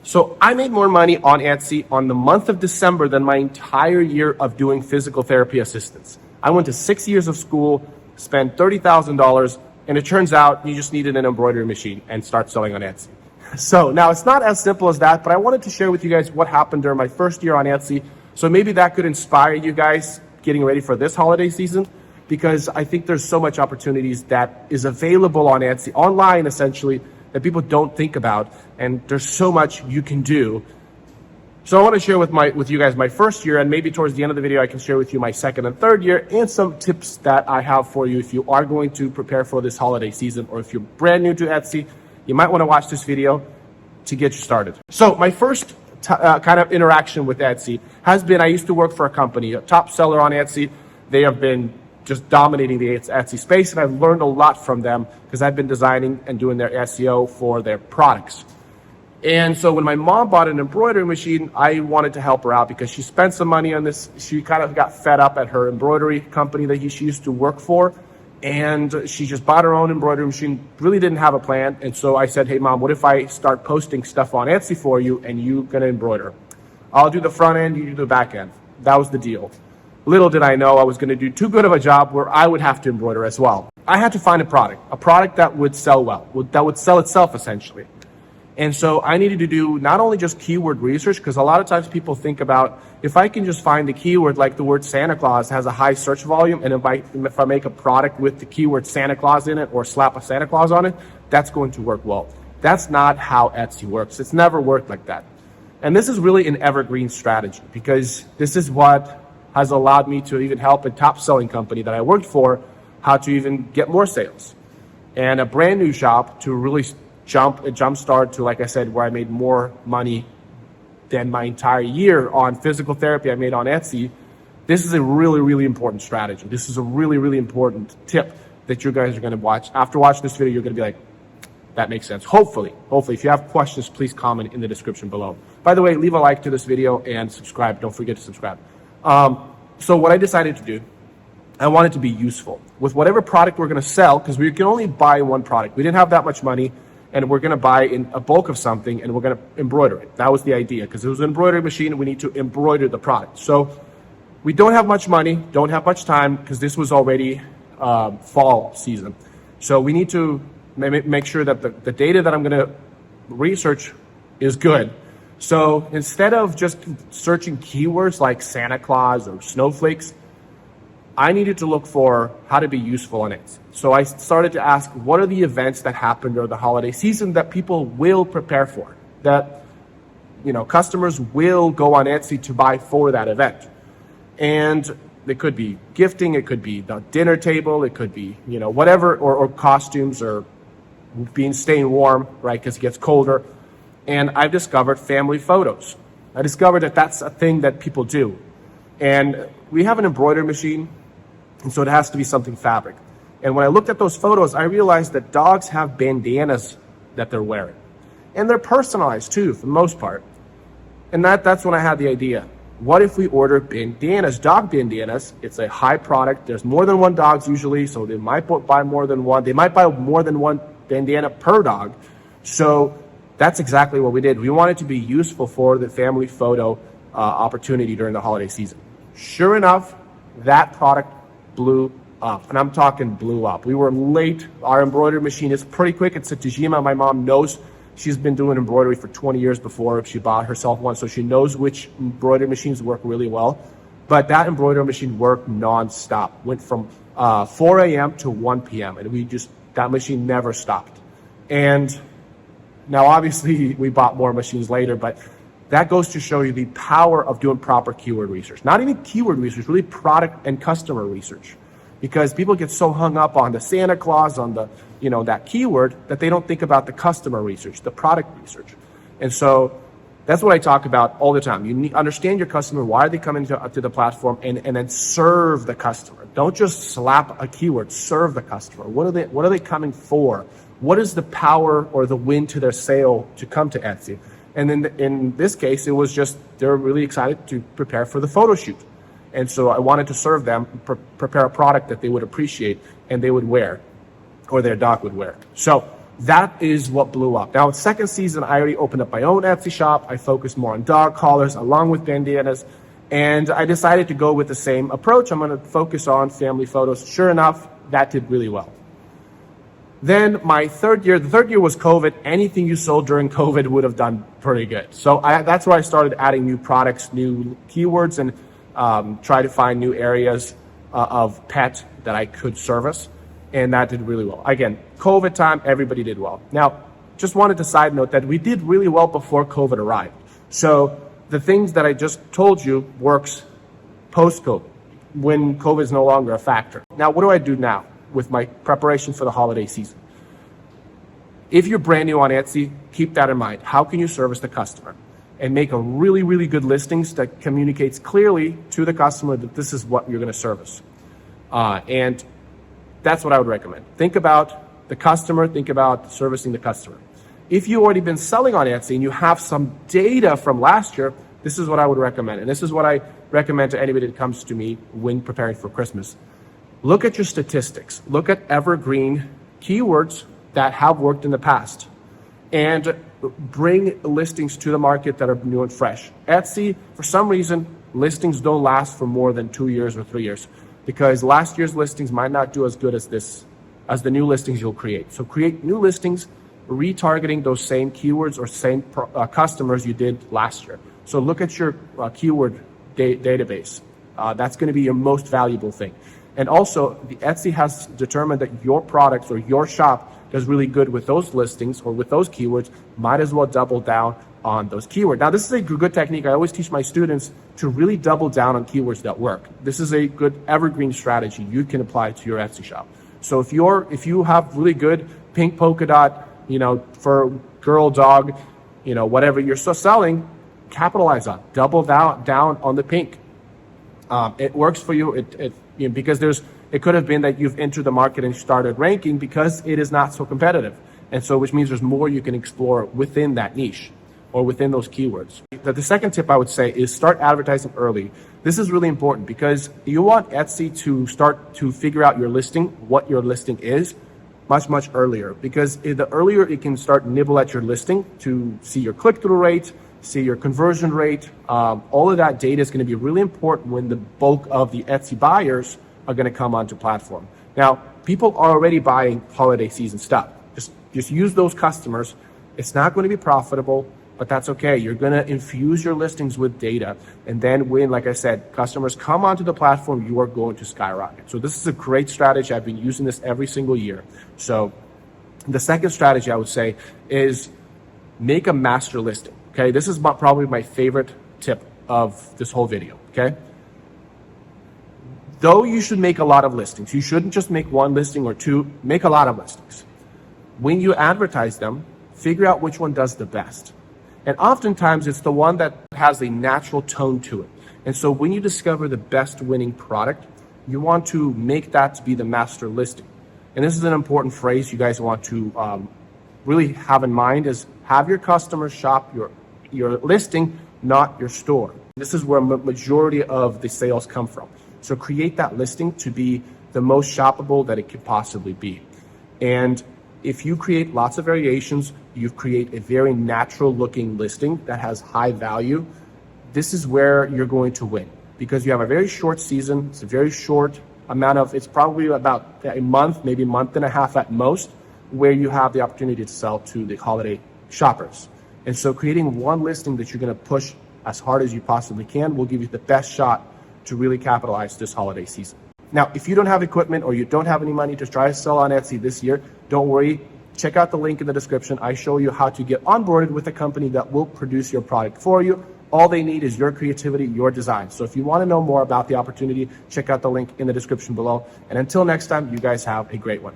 So I made more money on Etsy on the month of December than my entire year of doing physical therapy assistance. I went to 6 years of school, spent $30,000, and it turns out you just needed an embroidery machine and start selling on Etsy. So now it's not as simple as that, but I wanted to share with you guys what happened during my first year on Etsy. So maybe that could inspire you guys getting ready for this holiday season, because I think there's so much opportunities that is available on Etsy, online essentially, that people don't think about, and there's so much you can do. So I want to share with you guys my first year, and maybe towards the end of the video I can share with you my second and third year, and some tips that I have for you if you are going to prepare for this holiday season, or if you're brand new to Etsy, you might want to watch this video to get you started. So my first kind of interaction with Etsy has been, I used to work for a company, a top seller on Etsy. They have been just dominating the Etsy space, and I've learned a lot from them because I've been designing and doing their SEO for their products. And so when my mom bought an embroidery machine, I wanted to help her out because she spent some money on this. She kind of got fed up at her embroidery company that she used to work for, and she just bought her own embroidery machine, really didn't have a plan. And so I said, hey mom, what if I start posting stuff on Etsy for you and you're gonna embroider? I'll do the front end, you do the back end. That was the deal. Little did I know I was going to do too good of a job where I would have to embroider as well. I had to find a product that would sell well, that would sell itself essentially. And so I needed to do not only just keyword research, because a lot of times people think about, if I can just find the keyword, like the word Santa Claus has a high search volume, and if I make a product with the keyword Santa Claus in it or slap a Santa Claus on it, that's going to work well. That's not how Etsy works. It's never worked like that. And this is really an evergreen strategy, because this is what has allowed me to even help a top selling company that I worked for, how to even get more sales. And a brand new shop to really jump start to, like I said, where I made more money than my entire year on physical therapy I made on Etsy. This is a really, really important strategy. This is a really, really important tip that you guys are going to watch. After watching this video, you're going to be like, that makes sense. Hopefully, if you have questions, please comment in the description below. By the way, leave a like to this video and subscribe. Don't forget to subscribe. So what I decided to do, I wanted to be useful with whatever product we're going to sell, because we can only buy one product. We didn't have that much money, and we're going to buy in a bulk of something, and we're going to embroider it. That was the idea, because it was an embroidery machine, and we need to embroider the product. So we don't have much money, don't have much time, because this was already fall season. So we need to make sure that the data that I'm going to research is good. So instead of just searching keywords like Santa Claus or snowflakes, I needed to look for how to be useful on it. So I started to ask, what are the events that happen during the holiday season that people will prepare for, that customers will go on Etsy to buy for that event? And it could be gifting, it could be the dinner table, it could be whatever, or costumes, or staying warm, right, because it gets colder. And I've discovered family photos. I discovered that that's a thing that people do. And we have an embroidery machine, and so it has to be something fabric. And when I looked at those photos, I realized that dogs have bandanas that they're wearing. And they're personalized too, for the most part. And that's when I had the idea. What if we order bandanas, dog bandanas? It's a high product. There's more than one dogs usually, so they might buy more than one. They might buy more than one bandana per dog. So that's exactly what we did. We wanted to be useful for the family photo opportunity during the holiday season. Sure enough, that product blew up, and I'm talking blew up. We were late. Our embroidery machine is pretty quick. It's a Tajima. My mom knows. She's been doing embroidery for 20 years before she bought herself one, so she knows which embroidery machines work really well. But that embroidery machine worked nonstop. Went from 4 a.m. to 1 p.m. and that machine never stopped. And now, obviously, we bought more machines later, but that goes to show you the power of doing proper keyword research. Not even keyword research, really product and customer research. Because people get so hung up on the Santa Claus, on the, that keyword, that they don't think about the customer research, the product research. And so that's what I talk about all the time. You need understand your customer. Why are they coming to the platform? And then serve the customer. Don't just slap a keyword, serve the customer. What are they coming for? What is the power or the win to their sale to come to Etsy? And then in this case, it was just, they were really excited to prepare for the photo shoot. And so I wanted to serve them, prepare a product that they would appreciate and they would wear, or their dog would wear. So That is what blew up. Now, second season, I already opened up my own Etsy shop. I focused more on dog collars along with bandanas. And I decided to go with the same approach. I'm going to focus on family photos. Sure enough, that did really well. Then my the third year was COVID. Anything you sold during COVID would have done pretty good. So that's where I started adding new products, new keywords, and try to find new areas of pet that I could service. And that did really well. Again, COVID time, everybody did well. Now, just wanted to side note that we did really well before COVID arrived. So the things that I just told you works post-COVID, when COVID is no longer a factor. Now, what do I do now with my preparation for the holiday season? If you're brand new on Etsy, keep that in mind. How can you service the customer and make a really, really good listings that communicates clearly to the customer that this is what you're going to service? And that's what I would recommend. Think about the customer, think about servicing the customer. If you've already been selling on Etsy and you have some data from last year, this is what I would recommend. And this is what I recommend to anybody that comes to me when preparing for Christmas. Look at your statistics. Look at evergreen keywords that have worked in the past and bring listings to the market that are new and fresh. Etsy, for some reason, listings don't last for more than 2 years or 3 years, because last year's listings might not do as good as the new listings you'll create. So create new listings, retargeting those same keywords or same customers you did last year. So look at your keyword database. That's going to be your most valuable thing. And also, the Etsy has determined that your products or your shop does really good with those listings or with those keywords. Might as well double down on those keywords. Now, this is a good technique. I always teach my students to really double down on keywords that work. This is a good evergreen strategy you can apply to your Etsy shop. So if you have really good pink polka dot, for girl, dog, whatever you're still selling, capitalize on, double down on the pink. It works for you. Because it could have been that you've entered the market and started ranking because it is not so competitive. And so, which means there's more you can explore within that niche or within those keywords. The second tip I would say is start advertising early. This is really important because you want Etsy to start to figure out your listing, what your listing is, much, much earlier. Because the earlier it can start nibble at your listing to see your click-through rate, see your conversion rate, all of that data is going to be really important when the bulk of the Etsy buyers are going to come onto platform. Now, people are already buying holiday season stuff. Just use those customers. It's not going to be profitable, but that's okay. You're going to infuse your listings with data. And then when, like I said, customers come onto the platform, you are going to skyrocket. So this is a great strategy. I've been using this every single year. So the second strategy I would say is make a master listing. Okay, this is probably my favorite tip of this whole video, okay? Though you should make a lot of listings, you shouldn't just make one listing or two, make a lot of listings. When you advertise them, figure out which one does the best. And oftentimes it's the one that has a natural tone to it. And so when you discover the best winning product, you want to make that to be the master listing. And this is an important phrase you guys want to really have in mind is have your customers shop your listing, not your store. This is where majority of the sales come from. So create that listing to be the most shoppable that it could possibly be. And if you create lots of variations, you create a very natural looking listing that has high value, this is where you're going to win because you have a very short season. It's a very short amount of, it's probably about a month, maybe a month and a half at most, where you have the opportunity to sell to the holiday shoppers. And so creating one listing that you're going to push as hard as you possibly can will give you the best shot to really capitalize this holiday season. Now, if you don't have equipment or you don't have any money to try to sell on Etsy this year, don't worry. Check out the link in the description. I show you how to get onboarded with a company that will produce your product for you. All they need is your creativity, your design. So if you want to know more about the opportunity, check out the link in the description below. And until next time, you guys have a great one.